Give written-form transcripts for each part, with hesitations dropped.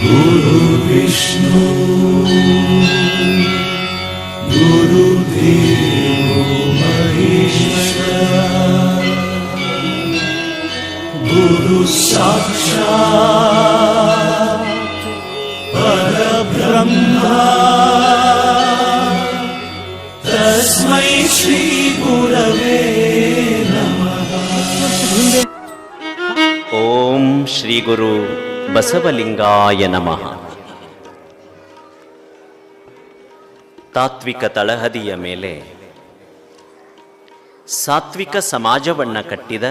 गुरु विष्णु गुरुदेवो महेश्वरा गुरु साक्षात् परब्रह्मा तस्मै श्री गुरवे नमः। ಓಂ ಶ್ರೀ ಗುರು ಬಸವಲಿಂಗಾಯ ನಮಃ. ತಾತ್ವಿಕ ತಳಹದಿಯ ಮೇಲೆ ಸಾತ್ವಿಕ ಸಮಾಜವನ್ನ ಕಟ್ಟಿದ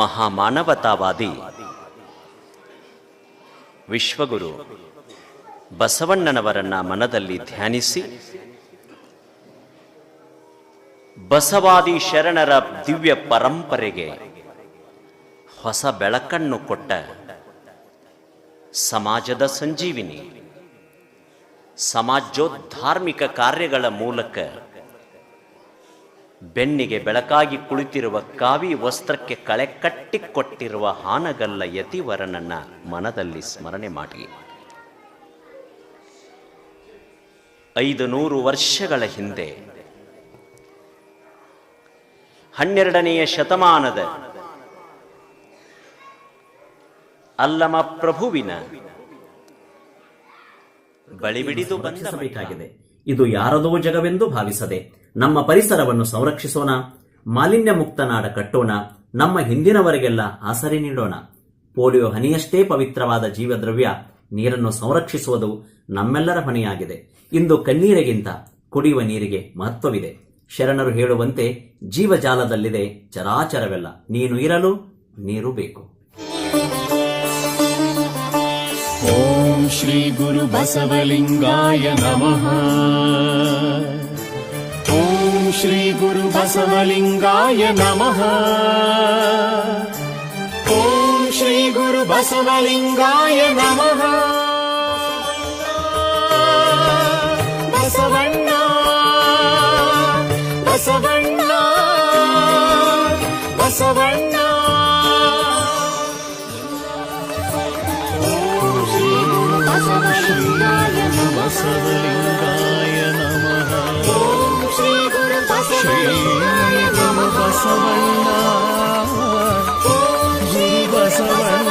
ಮಹಾಮಾನವತಾವಾದಿ ವಿಶ್ವಗುರು ಬಸವಣ್ಣನವರನ್ನ ಮನದಲ್ಲಿ ಧ್ಯಾನಿಸಿ ಬಸವಾದಿ ಶರಣರ ದಿವ್ಯ ಪರಂಪರೆಗೆ ಹೊಸ ಬೆಳಕನ್ನು ಕೊಟ್ಟ ಸಮಾಜದ ಸಂಜೀವಿನಿ, ಸಮಾಜೋದ್ಧಾರ್ಮಿಕ ಕಾರ್ಯಗಳ ಮೂಲಕ ಬೆನ್ನಿಗೆ ಬೆಳಕಾಗಿ ಕುಳಿತಿರುವ ಕಾವಿ ವಸ್ತ್ರಕ್ಕೆ ಕಳೆ ಕಟ್ಟಿಕೊಟ್ಟಿರುವ ಹಾನಗಲ್ಲ ಯತಿವರನನ್ನ ಮನದಲ್ಲಿ ಸ್ಮರಣೆ ಮಾಡಿ 500 ವರ್ಷಗಳ ಹಿಂದೆ 12ನೆಯ ಶತಮಾನದ ಅಲ್ಲಮ ಪ್ರಭುವಿನ ಬಳಿಬಿಡಿದು ಬಂದಿರಬೇಕಾಗಿದೆ. ಇದು ಯಾರದೋ ಜಗವೆಂದು ಭಾವಿಸದೆ ನಮ್ಮ ಪರಿಸರವನ್ನು ಸಂರಕ್ಷಿಸೋಣ, ಮಾಲಿನ್ಯ ಮುಕ್ತ ನಾಡ ಕಟ್ಟೋಣ, ನಮ್ಮ ಹಿಂದಿನವರಿಗೆಲ್ಲ ಆಸರೆ ನೀಡೋಣ. ಪೋಲಿಯೋ ಹನಿಯಷ್ಟೇ ಪವಿತ್ರವಾದ ಜೀವದ್ರವ್ಯ ನೀರನ್ನು ಸಂರಕ್ಷಿಸುವುದು ನಮ್ಮೆಲ್ಲರ ಹೊಣೆಯಾಗಿದೆ. ಇಂದು ಕಣ್ಣೀರಿಗಿಂತ ಕುಡಿಯುವ ನೀರಿಗೆ ಮಹತ್ವವಿದೆ. ಶರಣರು ಹೇಳುವಂತೆ ಜೀವಜಾಲದಲ್ಲಿದೆ ಚರಾಚರವೆಲ್ಲ, ನೀನು ಇರಲು ನೀರು ಬೇಕು. ಓಂ ಶ್ರೀ ಗುರು ಬಸವಲಿಂಗಾಯ ನಮಃ. ಓಂ ಶ್ರೀ ಗುರು ಬಸವಲಿಂಗಾಯ ನಮಃ. ಓಂ ಶ್ರೀ ಗುರು ಬಸವಲಿಂಗಾಯ ನಮಃ. ಬಸವಣ್ಣ ಬಸವಣ್ಣ ಬಸವಣ್ಣ. ಬಸವಲಿಂಗಾಯ ನಮಃ. ಓಂ ಶ್ರೀ ಗುರು ಬಸವಣ್ಣ. ಓಂ ಶ್ರೀ ಬಸವಣ್ಣ.